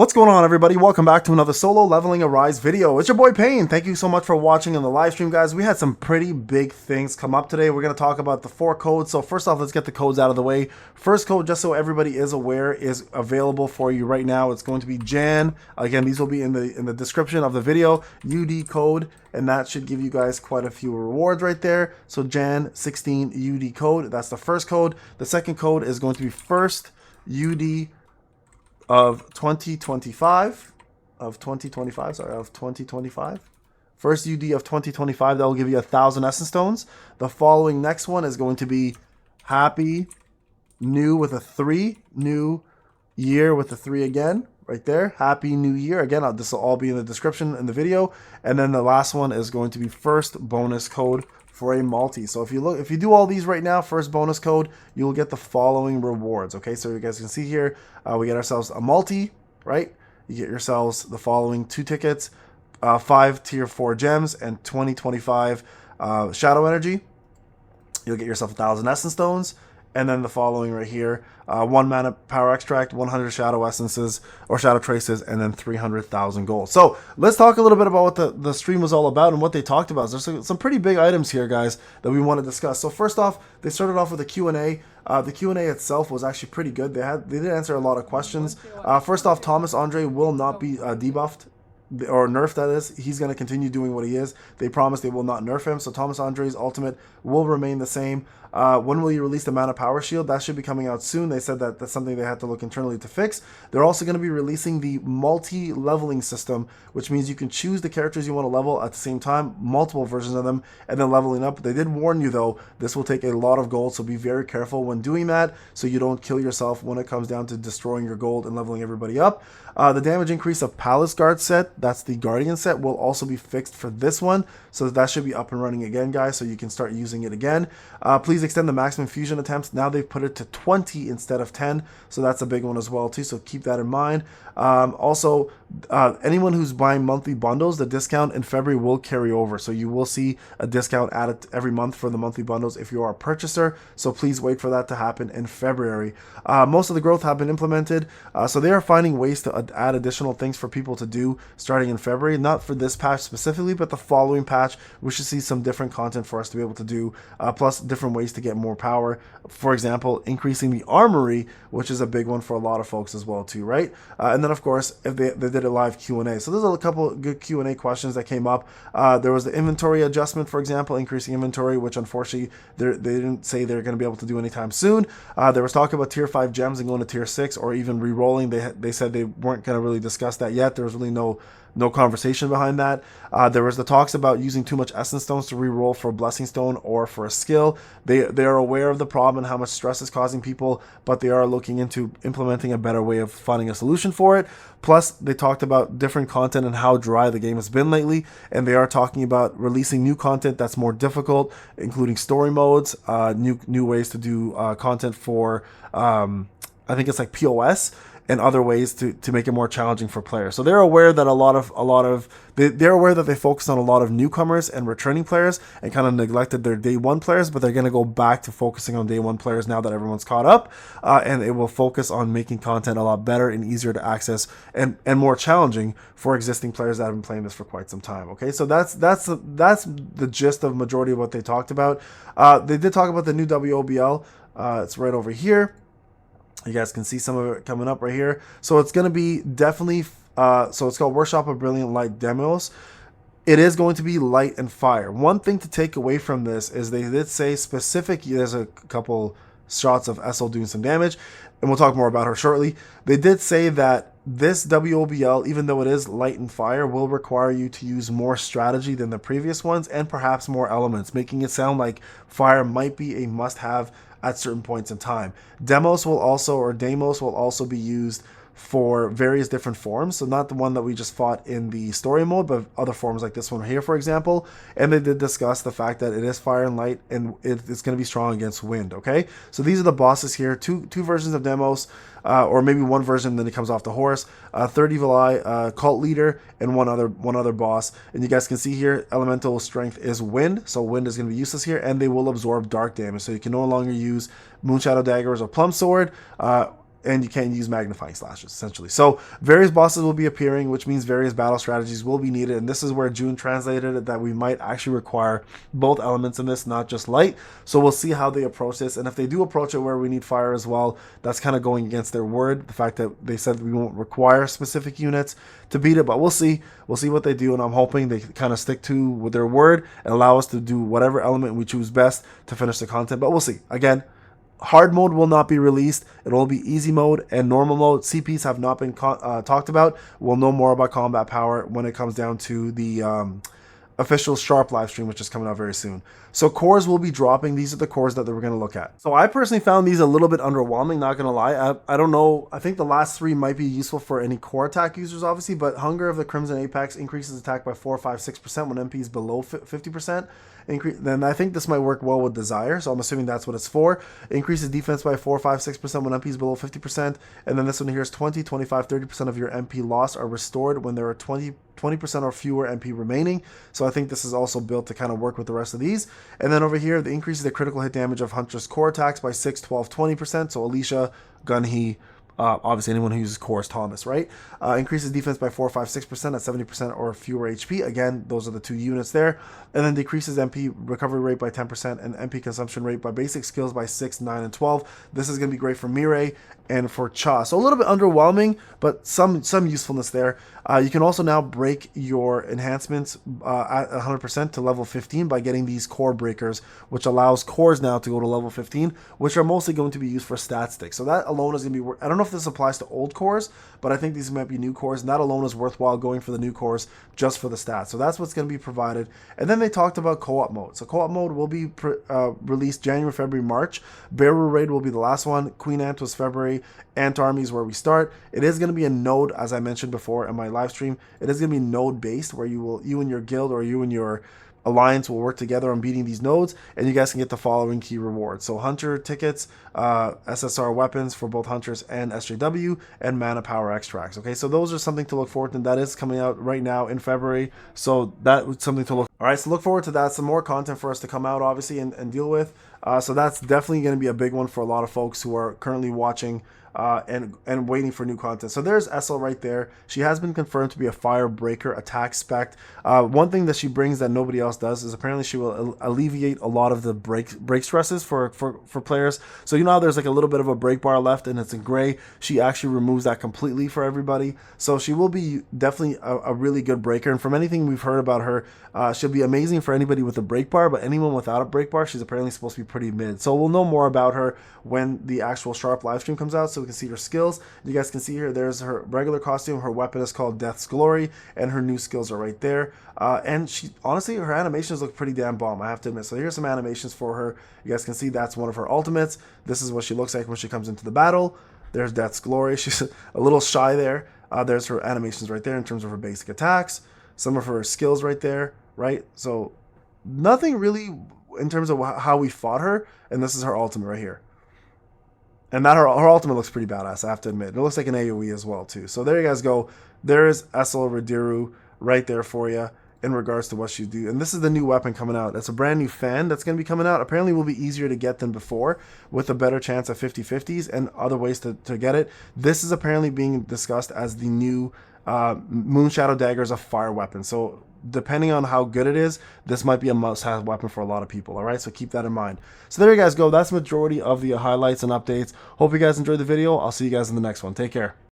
What's going on, everybody? Welcome back to another solo leveling Arise video. It's your boy Payne. Thank you so much for watching in the live stream, guys. We had some pretty big things come up today. We're going to talk about the 4 codes. So first off, let's get the codes out of the way. First code, just so everybody is aware, is available for you right now. It's going to be Jan. Again, these will be in the description of the video. UD code, and that should give you guys quite a few rewards right there. So Jan 16 UD code. That's the first code. The second code is going to be first UD of 2025, first UD of 2025. That will give you 1,000 essence stones. The following next one is going to be happy new with a 3, new year with a 3 again, right there. Happy new year again. This will all be in the description in the video. And then the last one is going to be first bonus code for a multi. So if you do all these right now, first bonus code, you will get the following rewards. Okay, so you guys can see here, we get ourselves a multi, right? You get yourselves the following 2 tickets, 5 tier 4 gems, and 2025 shadow energy. You'll get yourself 1,000 essence stones. And then the following right here, 1 mana power extract, 100 shadow essences or shadow traces, and then 300,000 gold. So let's talk a little bit about what the stream was all about and what they talked about. There's some pretty big items here, guys, that we want to discuss. So first off, they started off with a Q&A. The Q&A itself was actually pretty good. They did answer a lot of questions. First off, Thomas Andre will not be debuffed or nerfed, that is. He's going to continue doing what he is. They promised they will not nerf him, so Thomas Andre's ultimate will remain the same. When will you release the mana power shield? That should be coming out soon. They said that that's something they had to look internally to fix. They're also going to be releasing the multi-leveling system, which means you can choose the characters you want to level at the same time, multiple versions of them, and then leveling up. They did warn you, though, this will take a lot of gold, so be very careful when doing that so you don't kill yourself when it comes down to destroying your gold and leveling everybody up. The damage increase of Palace Guard set, that's the Guardian set, will also be fixed for this one, so that should be up and running again, guys, so you can start using it again. Please extend the maximum fusion attempts. Now they've put it to 20 instead of 10, so that's a big one as well too, so keep that in mind. Also, anyone who's buying monthly bundles, the discount in February will carry over, so you will see a discount added every month for the monthly bundles if you are a purchaser, so please wait for that to happen in February. Most of the growth have been implemented, so they are finding ways to add additional things for people to do starting in February. Not for this patch specifically, but the following patch we should see some different content for us to be able to do, plus different ways to get more power. For example, increasing the armory, which is a big one for a lot of folks as well too, right? And then of course, if they did a live Q&A. So there's a couple good Q&A questions that came up. There was the inventory adjustment, for example, increasing inventory, which unfortunately they didn't say they're going to be able to do anytime soon. There was talk about tier 5 gems and going to tier 6 or even re-rolling. They said they weren't going to really discuss that yet. There was really no conversation behind that. There was the talks about using too much essence stones to re-roll for a blessing stone or for a skill. They are aware of the problem and how much stress is causing people, but they are looking into implementing a better way of finding a solution for it. Plus, they talked about different content and how dry the game has been lately, and they are talking about releasing new content that's more difficult, including story modes, new ways to do content for I think it's like POS, and other ways to make it more challenging for players. So they're aware that they're aware that they focused on a lot of newcomers and returning players and kind of neglected their day 1 players, but they're going to go back to focusing on day 1 players now that everyone's caught up, and it will focus on making content a lot better and easier to access and more challenging for existing players that have been playing this for quite some time. Okay, so that's the gist of majority of what they talked about. They did talk about the new WOBL. It's right over here. You guys can see some of it coming up right here. So it's going to be definitely, so it's called Workshop of Brilliant Light Demos. It is going to be light and fire. One thing to take away from this is they did say there's a couple shots of ESIL doing some damage, and we'll talk more about her shortly. They did say that this WOBL, even though it is light and fire, will require you to use more strategy than the previous ones and perhaps more elements, making it sound like fire might be a must-have at certain points in time. Demos will also be used for various different forms, so not the one that we just fought in the story mode, but other forms like this one here, for example. And they did discuss the fact that it is fire and light, and it's going to be strong against wind. Okay, so these are the bosses here. Two versions of Demos, or maybe one version, then it comes off the horse. Third Evil Eye, Cult Leader, and one other boss. And you guys can see here, elemental strength is wind, so wind is going to be useless here, and they will absorb dark damage, so you can no longer use Moonshadow Daggers or Plum Sword. and you can't use magnifying slashes, essentially. So various bosses will be appearing, which means various battle strategies will be needed. And this is where June translated it, that we might actually require both elements in this, not just light. So we'll see how they approach this. And if they do approach it where we need fire as well, that's kind of going against their word. The fact that they said we won't require specific units to beat it, but we'll see. We'll see what they do. And I'm hoping they kind of stick to with their word and allow us to do whatever element we choose best to finish the content. But we'll see. Again, hard mode will not be released. It will be easy mode and normal mode. CPs have not been talked about. We'll know more about combat power when it comes down to the official Sharp live stream, which is coming out very soon. So cores will be dropping. These are the cores that we're going to look at. So I personally found these a little bit underwhelming, not going to lie. I don't know. I think the last three might be useful for any core attack users, obviously, but Hunger of the Crimson Apex increases attack by 4, 5, 6% when MP is below 50%. Then I think this might work well with Desire, so I'm assuming that's what it's for. Increases defense by 4, 5, 6% when MP is below 50%. And then this one here is 20, 25, 30% of your MP lost are restored when there are 20% or fewer MP remaining. So I think this is also built to kind of work with the rest of these. And then over here, the increases the critical hit damage of Huntress core attacks by 6, 12, 20%. So Alicia, Gunhee, obviously anyone who uses core is Thomas, right? Increases defense by 4, 5, 6% at 70% or fewer HP. Again, those are the two units there. And then decreases MP recovery rate by 10% and MP consumption rate by basic skills by 6, 9, and 12. This is going to be great for Mireille and for Cha. So a little bit underwhelming, but some usefulness there. You can also now break your enhancements at 100% to level 15 by getting these core breakers, which allows cores now to go to level 15, which are mostly going to be used for stat sticks. So that alone is going to be, I don't know if this applies to old cores, but I think these might be new cores, and that alone is worthwhile going for the new cores just for the stats. So that's what's going to be provided. And then they talked about co-op mode. So co-op mode will be released January, February, March. Bearer Raid will be the last one. Queen Ant was February. Ant Army is where we start. It is going to be a node, as I mentioned before in my live stream. It is going to be node based, where you and your guild or you and your alliance will work together on beating these nodes, and you guys can get the following key rewards. So Hunter tickets, SSR weapons for both Hunters and SJW, and mana power extracts. Okay, so those are something to look forward to, and that is coming out right now in February. So that's something to look. All right, so look forward to that. Some more content for us to come out, obviously, and deal with. So that's definitely going to be a big one for a lot of folks who are currently watching and waiting for new content. So there's ESIL right there. She has been confirmed to be a Firebreaker attack spec. One thing that she brings that nobody else does is apparently she will alleviate a lot of the break stresses for players. So you know how there's like a little bit of a break bar left and it's in gray. She actually removes that completely for everybody. So she will be definitely a really good breaker. And from anything we've heard about her, she'll be amazing for anybody with a break bar, but anyone without a break bar, she's apparently supposed to be pretty mid. So we'll know more about her when the actual Sharp live stream comes out, so we can see her skills. You guys can see here, there's her regular costume. Her weapon is called Death's Glory, and her new skills are right there. And she, honestly, her animations look pretty damn bomb, I have to admit. So here's some animations for her. You guys can see that's one of her ultimates. This is what she looks like when she comes into the battle. There's Death's Glory. She's a little shy there. There's her animations right there in terms of her basic attacks. Some of her skills right there, right? So nothing really in terms of how we fought her. And this is her ultimate right here. And that her ultimate looks pretty badass, I have to admit. It looks like an AoE as well, too. So there you guys go. There is ESIL Radiru right there for you in regards to what she do. And this is the new weapon coming out. It's a brand new fan that's going to be coming out. Apparently will be easier to get than before, with a better chance of 50-50s and other ways to get it. This is apparently being discussed as the new Moonshadow Dagger is a fire weapon. So depending on how good it is, this might be a must-have weapon for a lot of people. All right, so keep that in mind. So there you guys go. That's the majority of the highlights and updates. Hope you guys enjoyed the video. I'll see you guys in the next one. Take care.